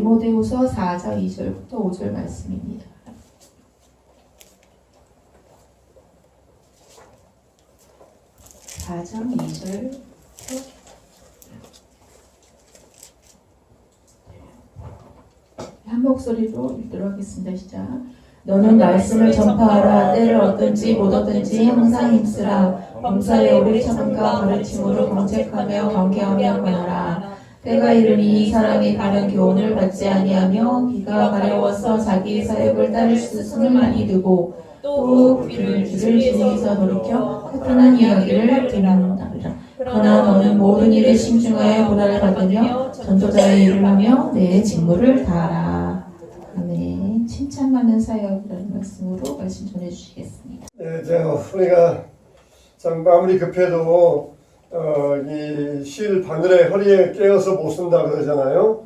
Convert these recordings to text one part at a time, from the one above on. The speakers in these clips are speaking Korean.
디모데후서 4장 2절부터 5절 말씀입니다. 4장 2절 한 목소리로 읽도록 하겠습니다. 시작. 너는 말씀을 전파하라. 때를 얻든지 못 얻든지 항상 힘쓰라. 범사에 오래 참음과 가르침으로 경책하며 경계하며 권하라. 때가 이르니 사람이 바른 교훈을 받지 아니하며 귀가 가려워서 자기의 사역을 따를 손을 많이 두고 또 귀를 진리에서 돌이켜 흔한 이야기를 듣는다. 그러나 너는 모든 일에 신중하여 보답을 받으며 전도자의 일을 하며 내 직무를 다하라. 아멘. 칭찬받는 사역이라는 말씀으로 말씀 전해주시겠습니다. 네, 우리가 참 마음이 급해도 이 실 바늘에 허리에 깨어서 못 쓴다 그러잖아요.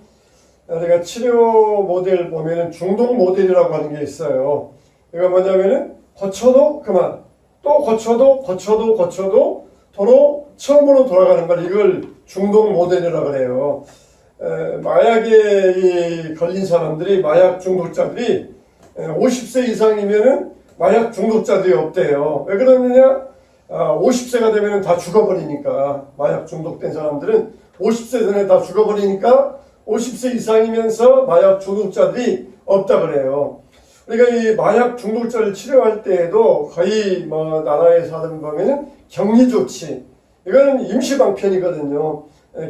우리가 치료 모델 보면은 중독 모델이라고 하는 게 있어요. 이거 뭐냐면은 고쳐도 그만, 또 고쳐도 도로 처음으로 돌아가는 걸 이걸 중독 모델이라고 그래요. 마약에 걸린 사람들이, 마약 중독자들이 50세 이상이면은 마약 중독자들이 없대요. 왜 그러느냐? 50세가 되면 다 죽어버리니까. 마약 중독된 사람들은 50세 전에 다 죽어버리니까 50세 이상이면서 마약 중독자들이 없다 그래요. 우리가 이 마약 중독자를 치료할 때에도 거의 나라에서 하는 보면은 격리조치, 이거는 임시방편이거든요.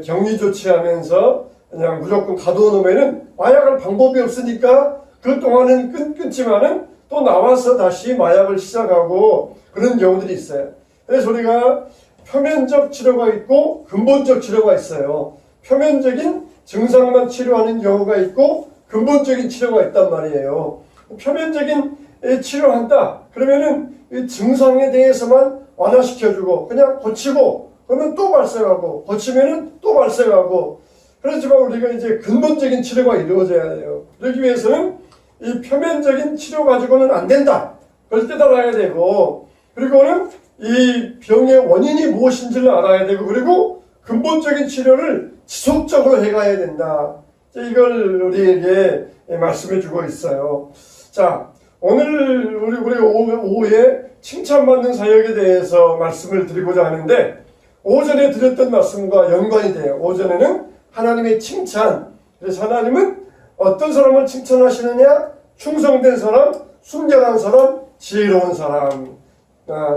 격리조치 하면서 그냥 무조건 가둬놓으면은 마약할 방법이 없으니까 그 동안은 끊지만은 또 나와서 다시 마약을 시작하고 그런 경우들이 있어요. 그래서 우리가 표면적 치료가 있고 근본적 치료가 있어요. 표면적인 증상만 치료하는 경우가 있고 근본적인 치료가 있단 말이에요. 표면적인 치료한다 그러면은 이 증상에 대해서만 완화시켜주고 그냥 고치고 그러면 또 발생하고 고치면은 또 발생하고, 그렇지만 우리가 이제 근본적인 치료가 이루어져야 돼요. 그러기 위해서는 이 표면적인 치료 가지고는 안 된다. 그걸 깨달아야 되고, 그리고는 이 병의 원인이 무엇인지를 알아야 되고, 그리고 근본적인 치료를 지속적으로 해가야 된다. 이걸 우리에게 말씀해 주고 있어요. 자, 오늘 우리 오후에 칭찬받는 사역에 대해서 말씀을 드리고자 하는데, 오전에 드렸던 말씀과 연관이 돼요. 오전에는 하나님의 칭찬. 그래서 하나님은 어떤 사람을 칭찬하시느냐? 충성된 사람, 순결한 사람, 지혜로운 사람.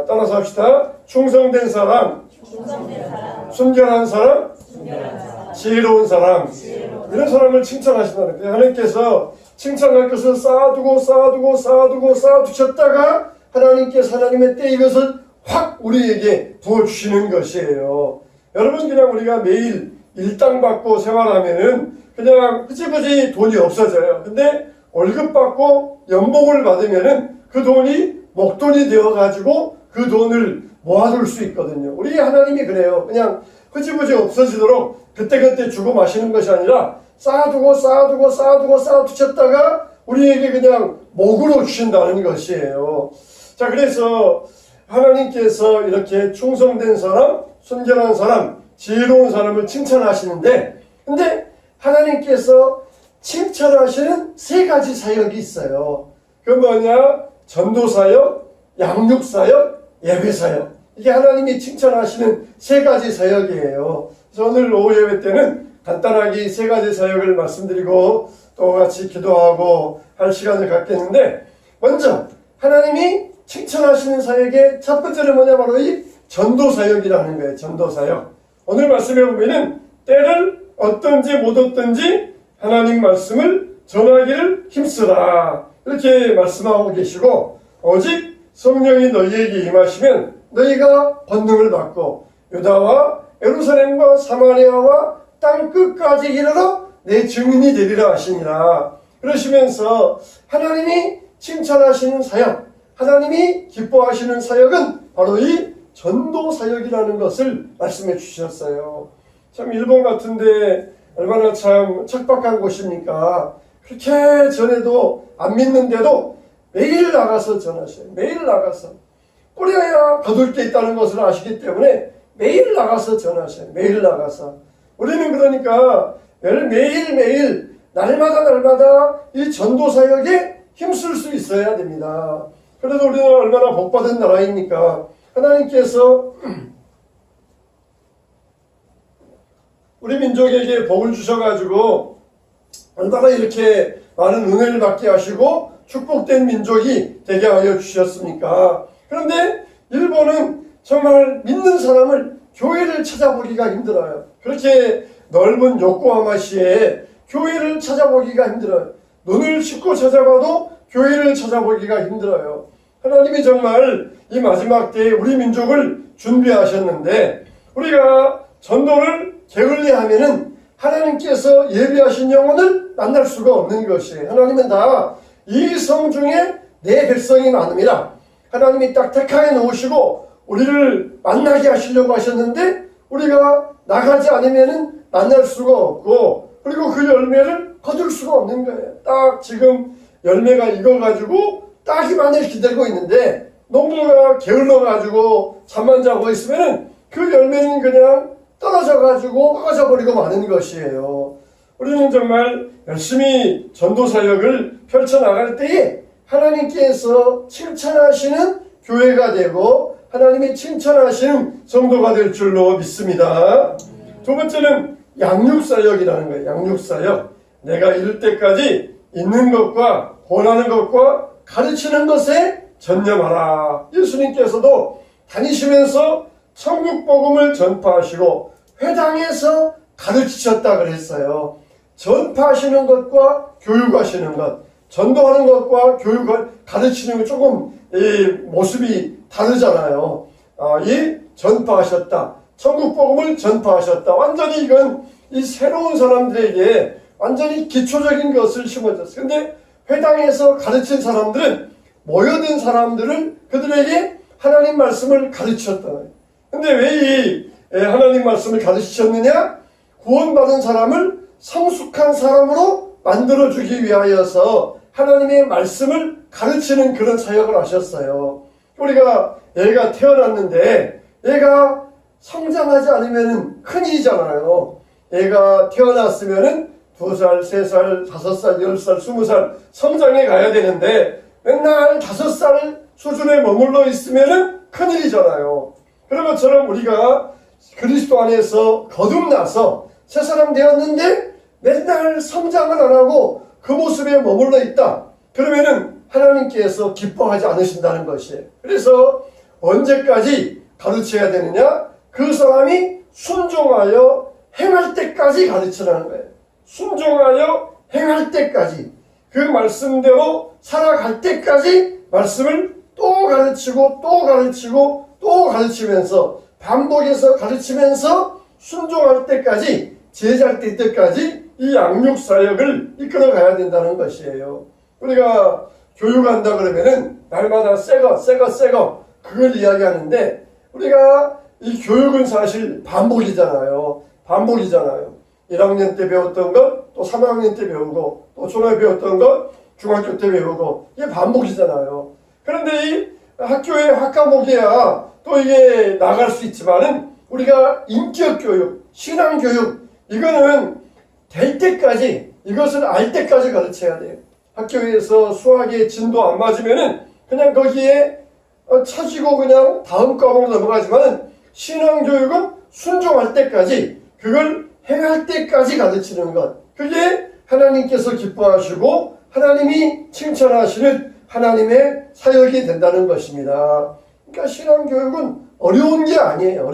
따라서 합시다. 충성된 사람, 순결한 사람, 지혜로운 사람. 이런 사람을 칭찬하신다는 거예요. 하나님께서 칭찬할 것을 쌓아두셨다가 하나님께서 하나님의 때 이것을 확 우리에게 부어주시는 것이에요. 여러분, 그냥 우리가 매일 일당 받고 생활하면은 그냥 흐지부지 돈이 없어져요. 근데 월급 받고 연봉을 받으면은 그 돈이 목돈이 되어가지고 그 돈을 모아둘 수 있거든요. 우리 하나님이 그래요. 그냥 흐지부지 없어지도록 그때그때 주고 마시는 것이 아니라 쌓아두셨다가 우리에게 그냥 목으로 주신다는 것이에요. 자, 그래서 하나님께서 이렇게 충성된 사람, 순결한 사람, 지혜로운 사람을 칭찬하시는데, 근데 하나님께서 칭찬하시는 세 가지 사역이 있어요. 그 뭐냐? 전도사역, 양육사역, 예배사역. 이게 하나님이 칭찬하시는 세 가지 사역이에요. 그래서 오늘 오후 예배 때는 간단하게 세 가지 사역을 말씀드리고 또 같이 기도하고 할 시간을 갖겠는데, 먼저 하나님이 칭찬하시는 사역의 첫 번째는 뭐냐? 바로 이 전도사역이라는 거예요. 전도사역. 오늘 말씀해 보면은 때를 얻든지 못 얻든지 하나님 말씀을 전하기를 힘쓰라. 이렇게 말씀하고 계시고, 오직 성령이 너희에게 임하시면 너희가 권능을 받고 유다와 예루살렘과 사마리아와 땅 끝까지 이르러 내 증인이 되리라 하시니라. 그러시면서 하나님이 칭찬하시는 사역, 하나님이 기뻐하시는 사역은 바로 이 전도 사역이라는 것을 말씀해 주셨어요. 참 일본 같은데 얼마나 참 척박한 곳입니까? 그렇게 전에도 안 믿는데도 매일 나가서 전하셔요. 매일 나가서. 뿌려야 거둘 게 있다는 것을 아시기 때문에 매일 나가서 전하셔요. 매일 나가서. 우리는 그러니까 매일매일 날마다 이 전도 사역에 힘쓸 수 있어야 됩니다. 그래도 우리는 얼마나 복받은 나라입니까? 하나님께서 우리 민족에게 복을 주셔가지고 얼마나 이렇게 많은 은혜를 받게 하시고 축복된 민족이 되게 하여 주셨습니까? 그런데 일본은 정말 믿는 사람을 교회를 찾아보기가 힘들어요. 그렇게 넓은 요코하마시에 교회를 찾아보기가 힘들어요. 눈을 씻고 찾아봐도 교회를 찾아보기가 힘들어요. 하나님이 정말 이 마지막 때에 우리 민족을 준비하셨는데 우리가 전도를 게을리하면은 하나님께서 예비하신 영혼을 만날 수가 없는 것이에요. 하나님은 다 이 성 중에 내 백성이 많음이라 하나님이 딱 택하여 놓으시고 우리를 만나게 하시려고 하셨는데 우리가 나가지 않으면은 만날 수가 없고 그리고 그 열매를 거둘 수가 없는 거예요. 딱 지금 열매가 익어가지고 따기만을 기다리고 있는데 농부가 게을러가지고 잠만 자고 있으면은 그 열매는 그냥 떨어져가지고 꺼져버리고 마는 것이에요. 우리는 정말 열심히 전도 사역을 펼쳐나갈 때에 하나님께서 칭찬하시는 교회가 되고 하나님이 칭찬하시는 성도가 될 줄로 믿습니다. 두 번째는 양육사역이라는 거예요. 양육사역. 내가 이룰 때까지 있는 것과 권하는 것과 가르치는 것에 전념하라. 예수님께서도 다니시면서 천국복음을 전파하시고 회당에서 가르치셨다 그랬어요. 전파하시는 것과 교육하시는 것, 전도하는 것과 교육을 가르치는 것 조금 이 모습이 다르잖아요. 이 전파하셨다. 천국복음을 전파하셨다. 완전히 이건 이 새로운 사람들에게 완전히 기초적인 것을 심어줬어요. 근데 회당에서 가르친 사람들은 모여든 사람들은 그들에게 하나님 말씀을 가르쳤다. 근데 왜 이 하나님 말씀을 가르치셨느냐? 구원받은 사람을 성숙한 사람으로 만들어주기 위하여서 하나님의 말씀을 가르치는 그런 사역을 하셨어요. 우리가 애가 태어났는데 애가 성장하지 않으면 큰일이잖아요. 애가 태어났으면 2살, 3살, 5살, 10살, 20살 성장해 가야 되는데 맨날 5살 수준에 머물러 있으면 큰일이잖아요. 그런 것처럼 우리가 그리스도 안에서 거듭나서 새 사람 되었는데 맨날 성장을 안 하고 그 모습에 머물러 있다. 그러면은 하나님께서 기뻐하지 않으신다는 것이에요. 그래서 언제까지 가르쳐야 되느냐? 그 사람이 순종하여 행할 때까지 가르치라는 거예요. 순종하여 행할 때까지 그 말씀대로 살아갈 때까지 말씀을 또 가르치고 또 가르치고 또 가르치면서 반복해서 가르치면서 순종할 때까지 제자할 때까지 이 양육사역을 이끌어가야 된다는 것이에요. 우리가 교육한다 그러면은 날마다 새거 그걸 이야기하는데 우리가 이 교육은 사실 반복이잖아요. 1학년 때 배웠던 것 또 3학년 때 배우고 또 초등학교 배웠던 것 중학교 때 배우고 이게 반복이잖아요. 그런데 이 학교의 학과목이야 또 이게 나갈 수 있지만은 우리가 인격교육, 신앙교육 이거는 될 때까지 이것을 알 때까지 가르쳐야 돼요. 학교에서 수학의 진도 안 맞으면은 그냥 거기에 처지고 그냥 다음 과목으로 넘어가지만 신앙교육은 순종할 때까지 그걸 행할 때까지 가르치는 것. 그게 하나님께서 기뻐하시고 하나님이 칭찬하시는 하나님의 사역이 된다는 것입니다. 그러니까 신앙교육은 어려운 게 아니에요.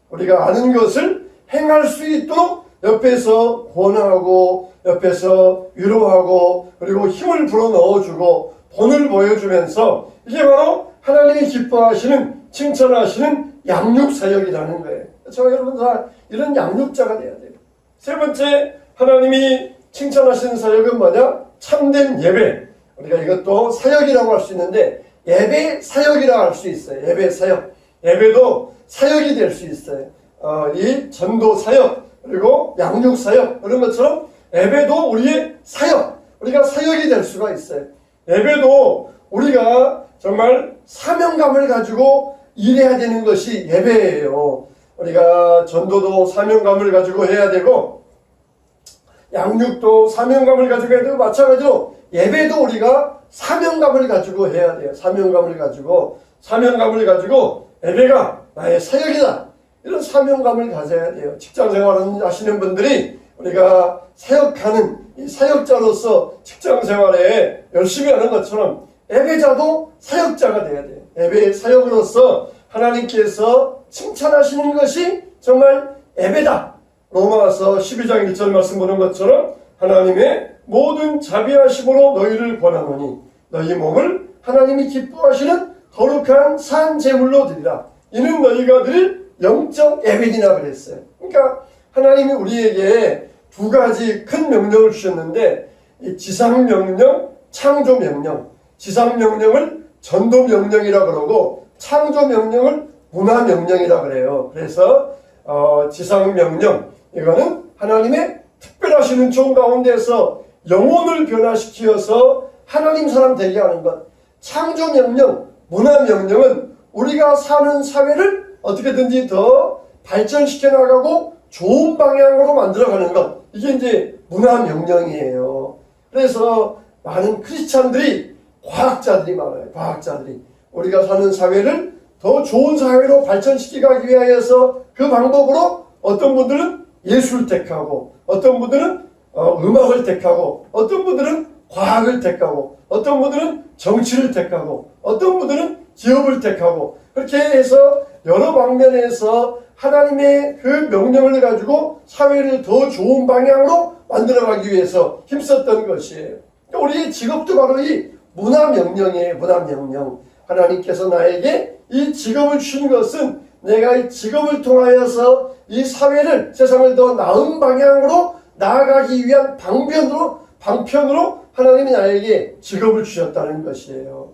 우리가 아는 것을 행할 수 있도록 옆에서 권하고 옆에서 위로하고 그리고 힘을 불어넣어주고 본을 보여주면서 이게 바로 하나님이 기뻐하시는 칭찬하시는 양육사역이라는 거예요. 저 여러분 다 이런 양육자가 돼야 돼요. 세 번째 하나님이 칭찬하시는 사역은 뭐냐? 참된 예배. 우리가 이것도 사역이라고 할 수 있는데 예배 사역이라고 할 수 있어요. 예배 사역. 예배도 사역이 될 수 있어요. 이 전도 사역 그리고 양육 사역 그런 것처럼 예배도 우리의 사역. 우리가 사역이 될 수가 있어요. 예배도 우리가 정말 사명감을 가지고 일해야 되는 것이 예배예요. 우리가 전도도 사명감을 가지고 해야 되고 양육도 사명감을 가지고 해야 되고, 마찬가지로 예배도 우리가 사명감을 가지고 해야 돼요. 사명감을 가지고 예배가 나의 사역이다, 이런 사명감을 가져야 돼요. 직장생활 하시는 분들이 우리가 사역하는 이 사역자로서 직장생활에 열심히 하는 것처럼 예배자도 사역자가 돼야 돼요. 예배의 사역으로서 하나님께서 칭찬하시는 것이 정말 예배다. 로마서 12장 1절 말씀 보는 것처럼 하나님의 모든 자비하심으로 너희를 권하노니 너희 몸을 하나님이 기뻐하시는 거룩한 산 제물로 드리라. 이는 너희가 드릴 영적 예배이나 그랬어요. 그러니까 하나님이 우리에게 두 가지 큰 명령을 주셨는데, 이 지상명령, 창조명령. 지상명령을 전도명령이라 그러고 창조명령을 문화명령이라 그래요. 그래서 지상명령, 이거는 하나님의 특별하신 은총 가운데서 영혼을 변화시켜서 하나님 사람 되게 하는 것. 창조명령, 문화명령은 우리가 사는 사회를 어떻게든지 더 발전시켜 나가고 좋은 방향으로 만들어가는 것. 이게 이제 문화명령이에요. 그래서 많은 크리스찬들이 과학자들이 많아요. 과학자들이 우리가 사는 사회를 더 좋은 사회로 발전시키기 위하여서 그 방법으로 어떤 분들은 예술을 택하고, 어떤 분들은 음악을 택하고, 어떤 분들은 과학을 택하고, 어떤 분들은 정치를 택하고, 어떤 분들은 기업을 택하고, 그렇게 해서 여러 방면에서 하나님의 그 명령을 가지고 사회를 더 좋은 방향으로 만들어가기 위해서 힘썼던 것이에요. 우리의 직업도 바로 이 문화명령이에요. 문화명령. 하나님께서 나에게 이 직업을 주신 것은 내가 이 직업을 통하여서 이 사회를, 세상을 더 나은 방향으로 나아가기 위한 방편으로 하나님이 나에게 직업을 주셨다는 것이에요.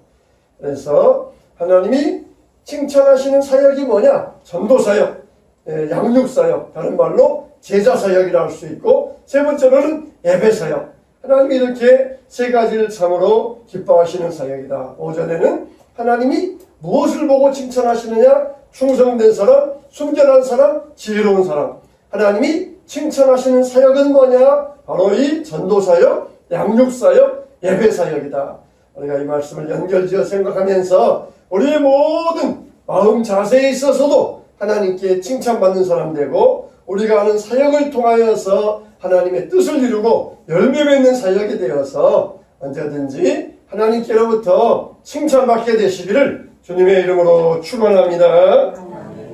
그래서 하나님이 칭찬하시는 사역이 뭐냐? 전도사역, 양육사역, 다른 말로 제자사역이라 할 수 있고, 세 번째로는 예배사역. 하나님이 이렇게 세 가지를 참으로 기뻐하시는 사역이다. 오전에는 하나님이 무엇을 보고 칭찬하시느냐? 충성된 사람, 순결한 사람, 지혜로운 사람. 하나님이 칭찬하시는 사역은 뭐냐? 바로 이 전도사역, 양육사역, 예배사역이다. 우리가 이 말씀을 연결지어 생각하면서 우리의 모든 마음 자세에 있어서도 하나님께 칭찬받는 사람 되고, 우리가 하는 사역을 통하여서 하나님의 뜻을 이루고 열매 맺는 사역이 되어서 언제든지 하나님께로부터 칭찬받게 되시기를 주님의 이름으로 축원합니다.